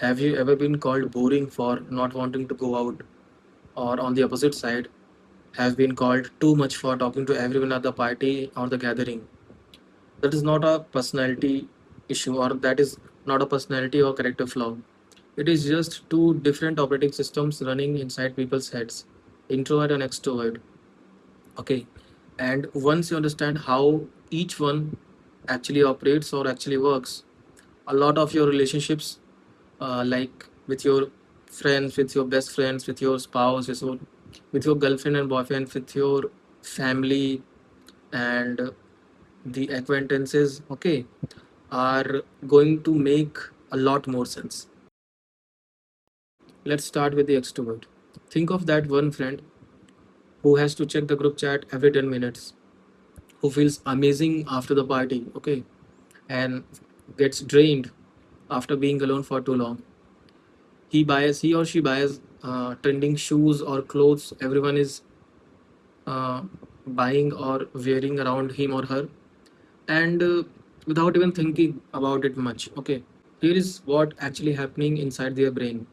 Have you ever been called boring for not wanting to go out? Or on the opposite side, have been called too much for talking to everyone at the party or the gathering? That is not a personality issue, or that is not a personality or character flaw. It is just two different operating systems running inside people's heads, introvert and extrovert. Okay. And once you understand how each one actually operates or actually works, a lot of your relationships, like with your friends, with your best friends, with your spouse, with your girlfriend and boyfriend, with your family, and the acquaintances, okay, are going to make a lot more sense. Let's start with the extrovert. Think of that one friend who has to check the group chat every 10 minutes, who feels amazing after the party, okay, and gets drained after being alone for too long. He or she buys trending shoes or clothes everyone is uh, buying or wearing around him or her, and without even thinking about it much. Okay, here is what actually happening inside their brain.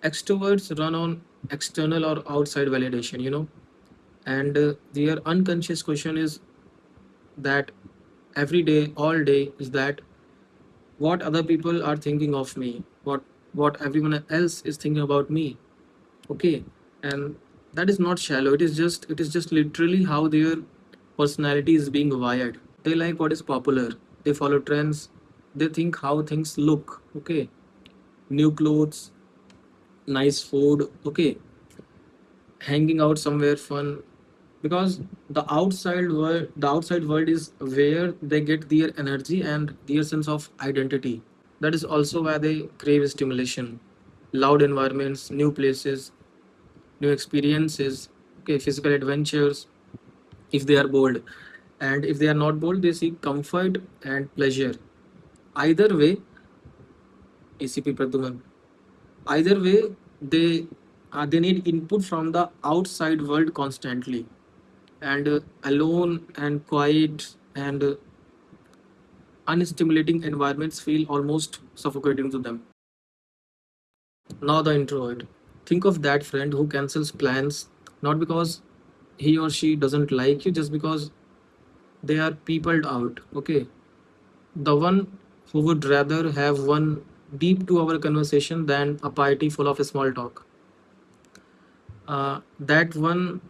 Extroverts run on external or outside validation, and their unconscious question is that every day, all day, is that what other people are thinking of me, what everyone else is thinking about me. Okay, and that is not shallow. It is just literally how their personality is being wired. They like what is popular. They follow trends. They think how things look. Okay, new clothes, nice food. Okay, hanging out somewhere fun, because the outside world is where they get their energy and their sense of identity. That is also why they crave stimulation, loud environments, new places, new experiences, okay, physical adventures if they are bold. And if they are not bold, they seek comfort and pleasure. Either way, ACP Praduman, either way, they need input from the outside world constantly. And alone and quiet and unstimulating environments feel almost suffocating to them. Now, the introvert. Think of that friend who cancels plans not because he or she doesn't like you, just because they are peopled out. Okay. The one who would rather have one deep 2 hour conversation than a party full of small talk. That one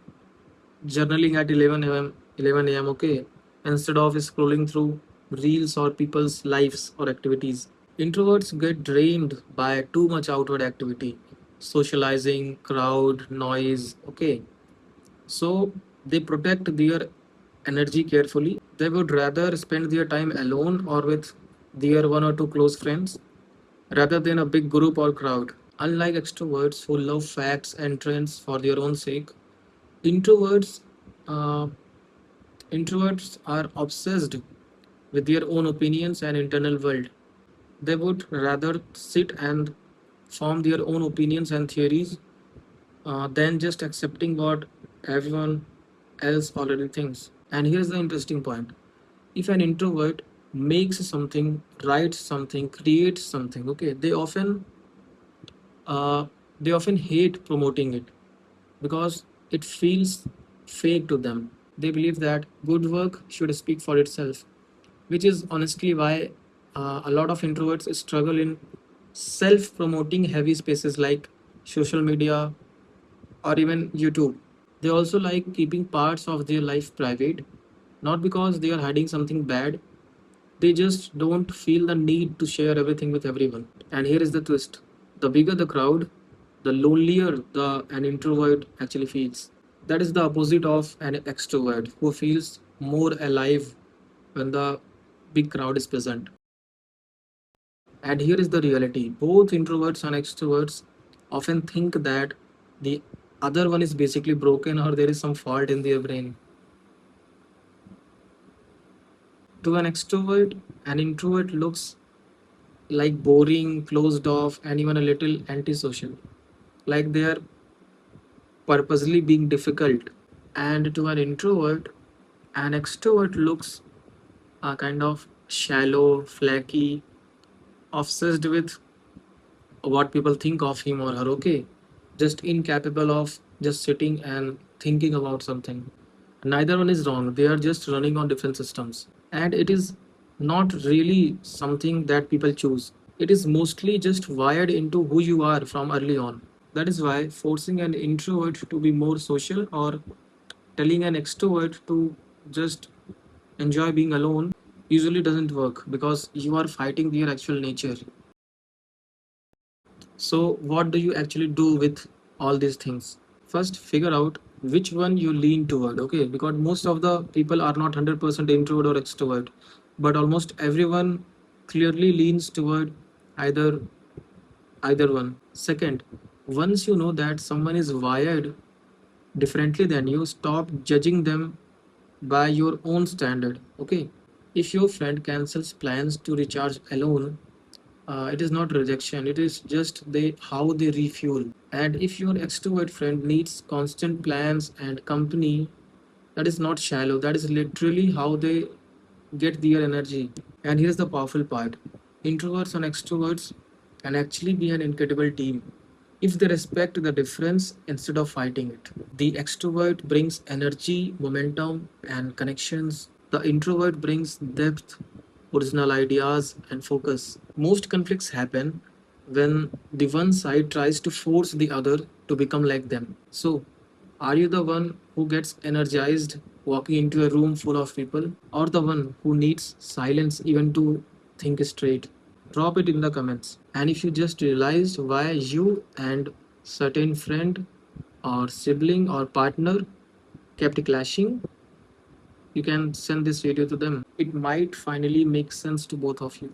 journaling at 11 a.m. Okay, instead of scrolling through reels or people's lives or activities. Introverts get drained by too much outward activity, socializing, crowd, noise. Okay, so they protect their energy carefully. They would rather spend their time alone or with their one or two close friends rather than a big group or crowd. Unlike extroverts who love facts and trends for their own sake, introverts uh, introverts are obsessed with their own opinions and internal world. They would rather sit and form their own opinions and theories than just accepting what everyone else already thinks. And here's the interesting point: if an introvert makes something, writes something, creates something, okay, uh, they often hate promoting it because it feels fake to them. They believe that good work should speak for itself, which is honestly why a lot of introverts struggle in self promoting heavy spaces like social media or even YouTube. They also like keeping parts of their life private, not because they are hiding something bad, they just don't feel the need to share everything with everyone. And here is the twist: the bigger the crowd, the lonelier an introvert actually feels. That is the opposite of an extrovert who feels more alive when the big crowd is present. And here is the reality: both introverts and extroverts often think that the other one is basically broken or there is some fault in their brain. To an extrovert, an introvert looks like boring, closed off, and even a little antisocial, like they are purposely being difficult. And to an introvert, an extrovert looks kind of shallow, flaky, obsessed with what people think of him or her, okay? Just incapable of just sitting and thinking about something. Neither one is wrong. They are just running on different systems. And it is not really something that people choose. It is mostly just wired into who you are from early on. That is why forcing an introvert to be more social or telling an extrovert to just enjoy being alone usually doesn't work because you are fighting their actual nature. So, what do you actually do with all these things? First, figure out which one you lean toward, okay? Because most of the people are not 100% introvert or extrovert, but almost everyone clearly leans toward either either one. Second, once you know that someone is wired differently than you, stop judging them by your own standard, okay? If your friend cancels plans to recharge alone, it is not rejection, it is just they how they refuel. And if your extrovert friend needs constant plans and company, that is not shallow, that is literally how they get their energy. And here's the powerful part: introverts and extroverts can actually be an incredible team if they respect the difference instead of fighting it. The extrovert brings energy, momentum, and connections. The introvert brings depth, original ideas, and focus. Most conflicts happen when the one side tries to force the other to become like them. So, are you the one who gets energized walking into a room full of people, or the one who needs silence even to think straight? Drop it in the comments. And if you just realized why you and certain friend or sibling or partner kept clashing, you can send this video to them. It might finally make sense to both of you.